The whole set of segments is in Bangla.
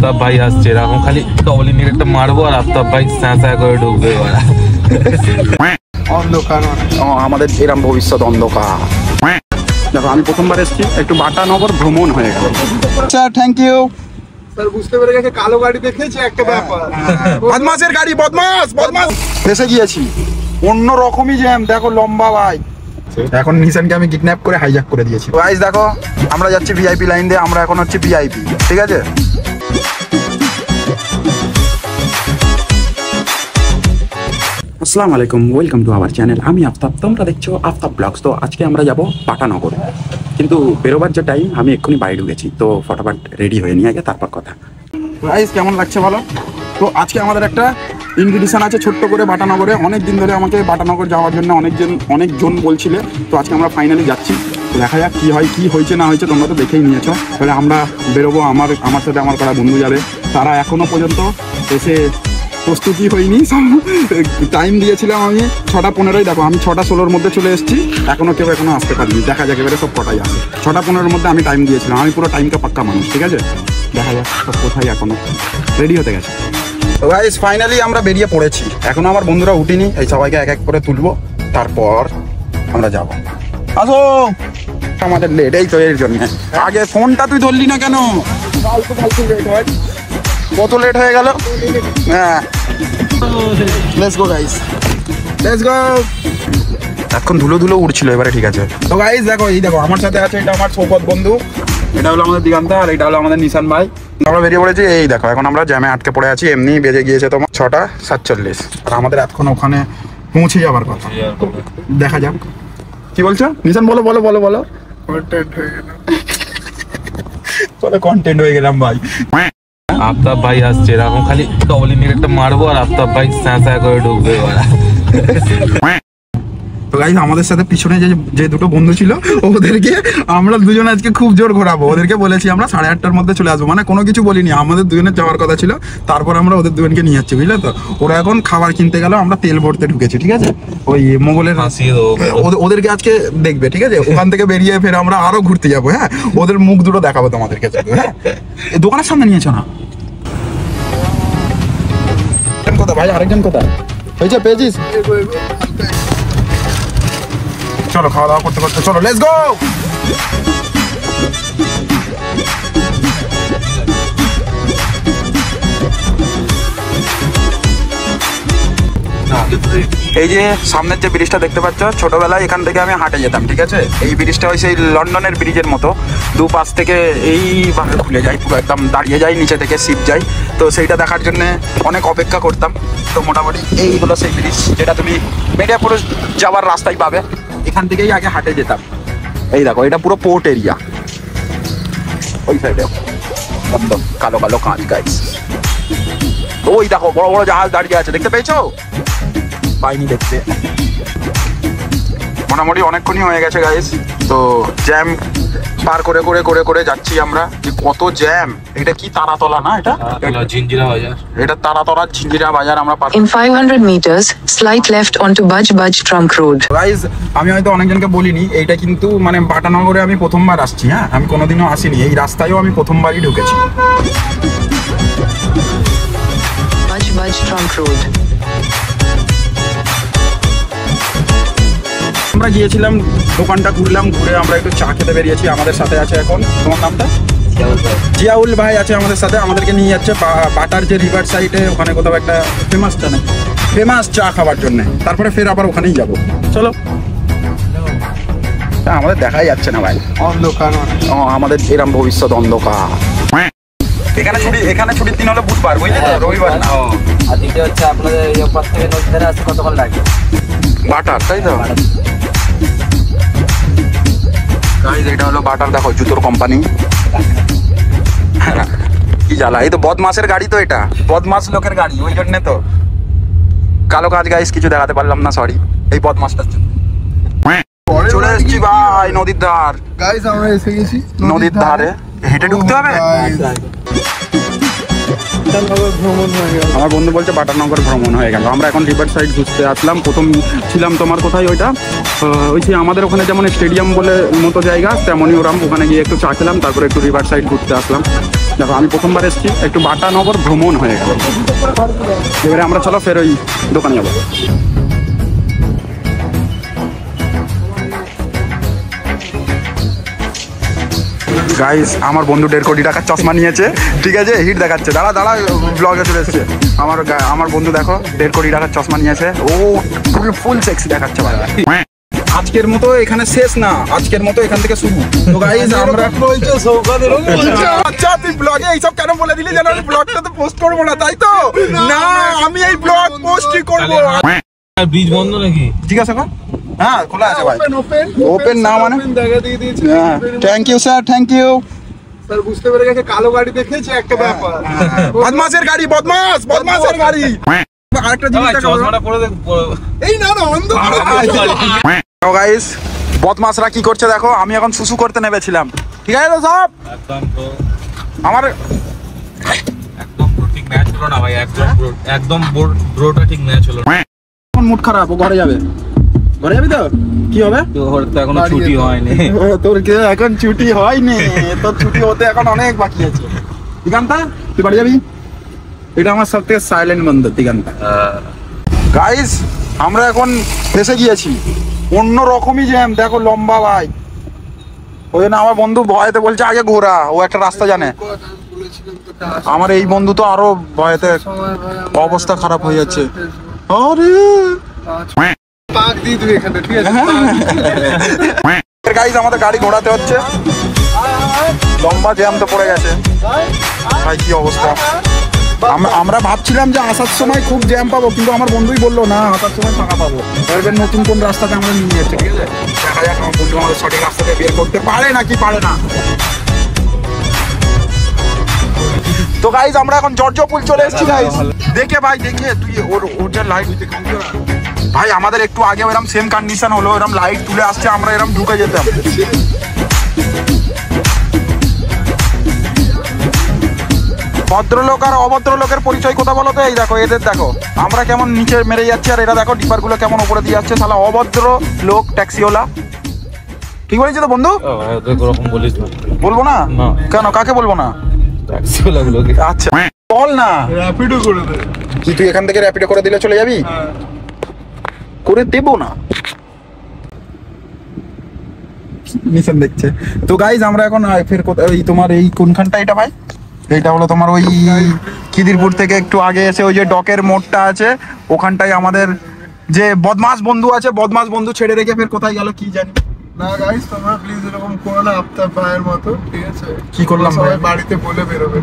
আফতাব ভাই আসছে, এরকম খালি ডবলিং এর একটা মারবো আর আফতাব ভাই স্যাঁ করে ঢুকবে। অন্ধকার আমাদের এরম ভবিষ্যৎ অন্ধকার। দেখো আমি প্রথমবার এসেছি, একটু বাটানগর ভ্রমণ হয়ে গেল। Sir thank you sir. বুঝতে পেরে গেছে কালো গাড়ি দেখেছি একটা ব্যাপার, বদমাসের গাড়ি, বদমাস বদমাস। ফেসে গিয়েছি, অন্য রকমই জ্যাম। দেখো লম্বা ভাই, এখন নিশানকে আমি কিডন্যাপ করে হাইজ্যাক করে দিয়েছি। গাইস দেখো আমরা যাচ্ছি ভিআইপি লাইন দিয়ে, আমরা এখন হচ্ছে ভিআইপি, ঠিক আছে? আসসালামু আলাইকুম, ওয়েলকাম টু আওয়ার চ্যানেল। আমি আফতাব, তোমরা দেখছো আফতাব ব্লগস। তো আজকে আমরা যাব পাটানগর, কিন্তু বেরোবার যে টাইম আমি এক্ষুনি বাইরে ঢুকেছি, তো ফটাফট রেডি হয়ে নিয়ে আগে তারপর কথা। গাইস কেমন লাগছে বলো? তো আজকে আমাদের একটা ইনভিটেশন আছে ছোট্ট করে বাটানগরে। অনেক দিন ধরে আমাকে বাটানগর যাওয়ার জন্য অনেকজন বলছিলে, তো আজকে আমরা ফাইনালি যাচ্ছি। দেখা যাক কী হয়, কী হয়েছে না হয়েছে তোমরা তো দেখেই নিয়েছো। তাহলে আমরা বেরোবো, আমার সাথে আমার করা বন্ধু যাবে, তারা এখনও পর্যন্ত এসে প্রস্তুতি হয়নি। টাইম দিয়েছিলাম আমি 6:15, দেখো আমি 6:16 মধ্যে চলে এসেছি, এখনও আসতে পারিনি। দেখা যাক এবারে সব কটাই আসে। 6:15 মধ্যে আমি টাইম দিয়েছিলাম, আমি পুরো টাইমটা পাক্কা মানুষ, ঠিক আছে? দেখা যাক সব কোথায় এখনও রেডি হতে গেছে। তো গাইস ফাইনালি আমরা বেরিয়ে পড়েছি, এখনও আমার বন্ধুরা উঠিনি। এই সবাইকে এক এক করে তুলবো, তারপর আমরা যাব। আসো, আমাদের লেট এই তো এর জন্য। আগে ফোনটা তুই ধরলি না কেন? লেট হয়, কত লেট হয়ে গেল। হ্যাঁ let's go guys, let's go. এখন ধুলো উড়ছিল, এবারে ঠিক আছে। তো গাইস দেখো, এই দেখো আমার সাথে আছে, এটা আমার সৌগত বন্ধু, এটা হলো আমাদের দিগান্ত, আর এটা হলো আমাদের নিশান ভাই। আমরা বেরিয়ে পড়েছি। এই দেখো এখন আমরা জ্যামে আটকে পড়ে আছি, এমনি বেজে গিয়েছে তোমার 6:47, আর আমাদের এখন ওখানে পৌঁছে যাবার কথা। দেখা যাক কি বলছো নিশান, বলো বলো বলো বলো। কন্টেন্ট হয়ে গেলাম ভাই। আফতাব ভাই আসছে, এরকম খালি ডবলিং এর একটা মারবো আর আফতাব ভাই স্যাঁ করে ঢুকবে। তো গাইস আমাদের সাথে পিছনে যে দুটো বন্ধু ছিল, ওদেরকে আমরা দুজনে আজকে খুব জোর ঘোরাবো। ওদেরকে বলেছি আমরা 8:30টার মধ্যে চলে আসবো, মানে কোনো কিছু বলিনি, আমাদের দুজনের যাওয়ার কথা ছিল। তারপর আমরা ওদের দুজনকে নিয়ে যাচ্ছি, বুঝলে তো? ওরা এখন খাবার কিনতে গেল, আমরা তেল ভরতে ঢুকেছি, ঠিক আছে? ওই মোগলের ওদেরকে আজকে দেখবে, ঠিক আছে? ওখান থেকে বেরিয়ে ফের আমরা আরো ঘুরতে যাবো। হ্যাঁ, ওদের মুখ দুটো দেখাবো তোমাদেরকে। হ্যাঁ, দোকানের সামনে নিয়েছো না? কোথা ভাই, আরেকজন কোথায় হয়েছে পেয়েছিস? চলো খাওয়া দাওয়া করতে করতে চলো, লেটস গো। এই যে সামনের যে ব্রিজটা দেখতে পাচ্ছ, ছোটবেলায় এখান থেকে আমি হাঁটে যেতাম, ঠিক আছে? এই ব্রিজটা ওই সেই লন্ডনের ব্রিজের মতো, দুপাশ থেকে এইভাবে খুলে যায়, পুরো একদম দাঁড়িয়ে যায়, নিচে থেকে শিপ যায়। তো সেইটা দেখার জন্য অনেক অপেক্ষা করতাম। তো মোটামুটি এই হলো সেই ব্রিজ, যেটা তুমি মেডিয়াপুর যাওয়ার রাস্তায় পাবে। এখান থেকেই আগে হাঁটে যেতাম। এই দেখো এটা পুরো পোর্ট এরিয়া, ওই সাইডে একদম কালো কালো কাঁচ গাইস। ওই দেখো বড় বড় জাহাজ দাঁড়িয়ে আছে, দেখতে পেয়েছো? পাইনি দেখতে। মোটামুটি অনেকক্ষণই হয়ে গেছে গাইস। তো জ্যাম পার করে করে করে করে যাচ্ছি আমরা। কত জ্যাম! এটা কি তারাতলা না? এটা জিঞ্জিরা বাজার, এটা তারাতলা জিঞ্জিরা বাজার। আমরা In 500 meters, slight left onto Budge Trunk Road. Guys আমি হয়তো অনেকজনকে বলিনি, এইটা কিন্তু মানে বাটানগরে আমি প্রথমবার আসছি। হ্যাঁ, আমি কোনোদিনও আসিনি, এই রাস্তায়ও আমি প্রথমবারই ঢুকেছি। Budge Trunk Road. আমরা গিয়েছিলাম, দোকানটা ঘুরলাম, ঘুরে আমরা একটু চা খেতে বেরিয়েছি। আমাদের সাথে আছে এখন, তোমার নামটা? জিয়াউল ভাই আছে আমাদের সাথে, আমাদেরকে নিয়ে যাচ্ছে বাটার যে রিভার সাইডে, ওখানে কোথাও একটা ফেমাস চা খাওয়ার জন্য। তারপরে ফের আবার ওখানেই যাবো। চলো। আমাদের দেখাই যাচ্ছে না ভাই, অন্ধকার। আমাদের এরম ভবিষ্যৎ অন্ধকার। এখানে ছুটির দিন হলো বুধবার, বুঝলি তো? রবিবার না। আর দ্বিতীয় হচ্ছে আপনাদের এই ওপর থেকে নদী ধারে আসতে কতক্ষণ লাগে? বাটার, তাই তো? গাইস এটা হলো বাটার, দেখো জুতোর কোম্পানি। কি জ্বালা! এই তো বদমাসের গাড়ি, তো এটা বদমাস লোকের গাড়ি, ওই জন্য তো কালো কাজ। গাইস কিছু দেখাতে পারলাম না, সরি, এই বদমাসটার জন্য। চলে এসেছি ভাই নদীর ধার। গাইস আমরা এসে গেছি নদীর ধারে, হেঁটে ঢুকতে হবে। আমার বন্ধু বলছে বাটানগর ভ্রমণ হয়ে গেল। আমরা এখন রিভার সাইড ঘুরতে আসলাম। প্রথম ছিলাম তোমার কোথায় ওইটা, ওই যে আমাদের ওখানে যেমন স্টেডিয়াম বলে মতো জায়গা, তেমনই ওরকম ওখানে গিয়ে একটু চা খেলাম, তারপরে একটু রিভার সাইড ঘুরতে আসলাম। দেখো আমি প্রথমবার এসেছি, একটু বাটানগর ভ্রমণ হয়ে গেল। এবারে আমরা চলো ফের ওই দোকানে যাবো। গাইস আমার বন্ধু 1.5 কোটি টাকার চশমা নিয়েছে, ঠিক আছে, হিট দেখাচ্ছে। দাঁড়া দাঁড়া, ব্লগে চলে এসেছে আমার বন্ধু, দেখো 1.5 কোটি টাকার চশমা নিয়েছে। ও ফুল সেক্সি দেখাচ্ছে ভাই। আজকের মতো এখানে শেষ না, আজকের মতো এখান থেকে শুরু। তো গাইস আমরা আচ্ছা, তুই ব্লগে এইসব কেন বলে দিলি? যেন আমি ব্লগটা তো পোস্ট করবো না, তাই তো? না, আমি এই ব্লগ পোস্টই করবো। ব্রিজ বন্ধ নাকি? ঠিক আছে, হ্যাঁ খোলা আছে ভাই। ওপেন না মানে thank you sir, thank you sir. বুঝতে পেরে গেছে কালো গাড়ি দেখেছে একটা ব্যাপার। বদমাসের গাড়ি, বদমাসের গাড়ি। আরেকটা জিনিস দেখাবো, এই না অন্ধ গাইস, বদমাসরা কি করছে দেখো। আমি এখন সুসু করতে নেমেছিলাম, ঠিক আছে তো সব আমার একদম ঠিক ম্যাচ হলো না ভাই, একদম ব্রোটা ঠিক ম্যাচ হলো না। এখন মুড খারাপ, ও ঘরে যাবে। ঘরে যাবি তো? কি হবে? তোর তো এখনো ছুটি হয়নি। তোর কি এখন ছুটি হয়নি? তোর ছুটি হতে এখন অনেক বাকি আছে। দিগান্তা তুই বাড়ি যাবি? এটা আমার সব থেকে সাইলেন্ট বন্ধু দিগান্তা। গাইস আমরা এখন ফেসে গিয়েছি, অন্য রকমই জ্যাম। দেখো লম্বা ভাই, ওই জন্য আমার বন্ধু ভয়েতে বলছে আগে ঘোরা, ও একটা রাস্তা জানে। আমার এই বন্ধু তো আরো ভয়েতে অবস্থা খারাপ হয়ে যাচ্ছে। আরে পাক দিয়ে দিবি এখানে, ঠিক আছে? গাইস আমাদের গাড়ি ঘোরাতে হচ্ছে, লম্বা জ্যাম তো পড়ে গেছে ভাই, কি অবস্থা। আমরা ভাবছিলাম যে আসার সময় খুব জ্যাম পাবো, কিন্তু আমার বন্ধুই বললো না আসার সময় ফাঁকা পাবো। এবার নতুন কোন রাস্তাতে আমরা নিয়ে যাচ্ছি, ঠিক আছে? দেখা যাক আমার বন্ধু আমাদের সঠিক রাস্তাতে বের করতে পারে নাকি পারে না। তো গাইস আমরা এখন জর্জপুল চলে এসেছি গাইস। দেখে ভাই, দেখে তুই ওর যে লাইট ভাই, আমাদের একটু আগে এরকম সেম কন্ডিশন হলো, এরকম লাইট তুলে আসছে, আমরা এরকম ঢুকে যেতাম। ভদ্রলোক আর অভদ্রলোকের পরিচয় কথা বলো তো। এই দেখো এদের দেখো, আমরা কেমন নিচে মেরে যাচ্ছি, আর এরা দেখো ডিপার গুলো কেমন উপরে দিয়ে যাচ্ছে। শালা অভদ্র লোক ট্যাক্সিওয়ালা। ঠিক বলেছি তো বন্ধু? বলিস না, বলবো না কেন? কাকে বলবো না? ট্যাক্সিওয়ালা গুলোকে। আচ্ছা বল না, র্যাপিডো করে দে। কি তুই এখান থেকে র্যাপিডো করে দিলে চলে যাবি? করে দেবো না, মিশন দেখছে। তো গাইজ আমরা এখন ফের কোথায়, ওই তোমার এই কোনখানটা এটা ভাই? এইটা হলো তোমার ওই খিদিরপুর থেকে একটু আগে এসে ওই যে ডকের মোড়টা আছে, ওখানটায় আমাদের যে বদমাস বন্ধু আছে, বদমাস বন্ধু ছেড়ে রেখে ফের কোথায় গেল কি জানি। না গাইস, তোমরা প্লিজ এরকম করো না আফতাব ভাইয়ের মতো, ঠিক আছে? কি করলাম সবাই ভাই? বাড়িতে বলে বেরোবে।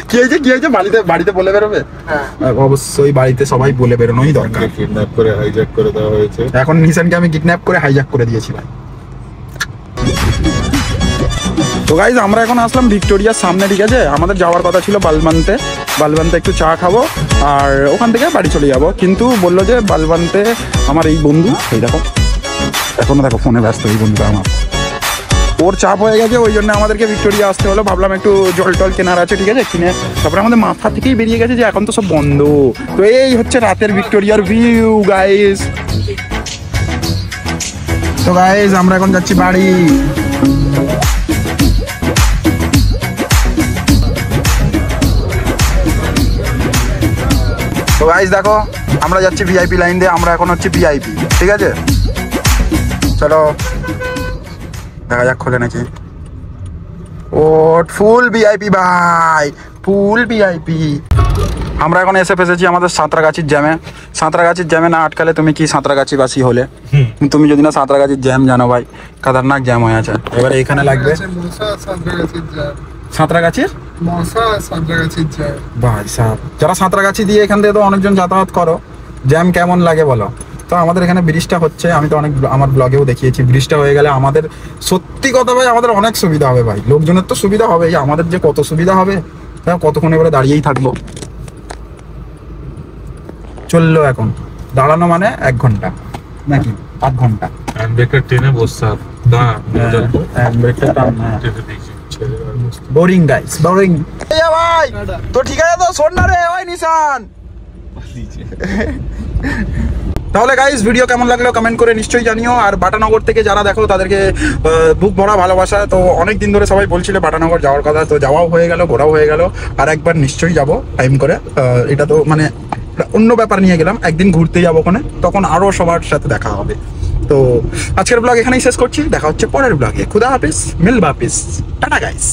কি হয়েছে? বাড়িতে বলে বেরোবে? হ্যাঁ অবশ্যই বাড়িতে সবাই বলে বেরোনোই দরকার। কিডন্যাপ করে হাইজ্যাক করে দেওয়া হয়েছে। এখন নিশানকে আমি কিডন্যাপ করে হাইজ্যাক করে দিয়েছি ভাই। তো গাইজ আমরা এখন আসলাম ভিক্টোরিয়ার সামনে, ঠিক আছে? আমাদের যাওয়ার কথা ছিল বালবান্তে একটু চা খাবো, আর ওখান থেকে বাড়ি চলে যাবো। কিন্তু বললো যে বালবান্তে আমার এই বন্ধু, এই দেখো এখনো দেখো ফোনে ব্যস্ত এই বন্ধুটা আমার, ওর চাপ হয়ে গেছে, ওই জন্য আমাদেরকে ভিক্টোরিয়া আসতে হলো। ভাবলাম একটু জল টল কেনার আছে, ঠিক আছে, কিনে তারপরে আমাদের মাথা থেকেই বেরিয়ে গেছে যে এখন তো সব বন্ধ। তো এই হচ্ছে রাতের ভিক্টোরিয়ার ভিউ গাইজ। তো গাইজ আমরা এখন যাচ্ছি বাড়ি। তো গাইজ দেখো আমরা যাচ্ছি ভিআইপি লাইন দিয়ে, আমরা এখন হচ্ছে ভিআইপি, ঠিক আছে? চলো দেখা যাক খোলে নাকি। ও ফুল ভিআইপি ভাই, ফুল ভিআইপি। আমরা এখন এসে ফেসেছি আমাদের সাঁতরাগাছির জ্যামে না আটকালে তুমি কি সাঁতরাগাছিবাসী হলে? তুমি যদি না সাঁতরাগাছির জ্যাম জানো ভাই, খতরনাক জ্যাম হয়ে আছে। এবারে এখানে লাগবে সাঁতরাগাছির ভাই সাহেব, যারা সাঁতরাগাছি দিয়ে এখান থেকে তো অনেকজন যাতায়াত করো, জ্যাম কেমন লাগে বলো? তো আমাদের এখানে ব্রিজটা হচ্ছে, আমি তো অনেক আমার ব্লগেও দেখিয়েছি, ব্রিজটা হয়ে গেলে আমাদের সত্যি কথা ভাই আমাদের অনেক সুবিধা হবে ভাই। লোকজনের তো সুবিধা হবেই, আমাদের যে কত সুবিধা হবে, কতক্ষণ এবারে দাঁড়িয়েই থাকবো। চললো এখন দাঁড়ানো মানে 1 ঘন্টা নাকি 8 ঘন্টা। ট্রেনে বসতে বোরিং গাইস, বোরিং ভাই। তো ঠিক আছে তো, শোন না রে ভাই নিশান, তাহলে গাইস ভিডিও কেমন লাগলো কমেন্ট করে নিশ্চয়ই জানিও। আর বাটানগর থেকে যারা দেখো তাদেরকে বুক ভরা ভালোবাসা। তো অনেক দিন ধরে সবাই বলছিল বাটানগর যাওয়ার কথা, তো যাওয়াও হয়ে গেল, ঘোরাও হয়ে গেল। আর একবার নিশ্চয়ই যাব টাইম করে। এটা তো মানে অন্য ব্যাপার নিয়ে গেলাম, একদিন ঘুরতে যাবো ওখানে, তখন আরও সবার সাথে দেখা হবে। তো আজকের ব্লগ এখানেই শেষ করছি, দেখা হচ্ছে পরের ব্লগে। খুদা হাফিজ, মিলবা হাফিজ, টাটা গাইস।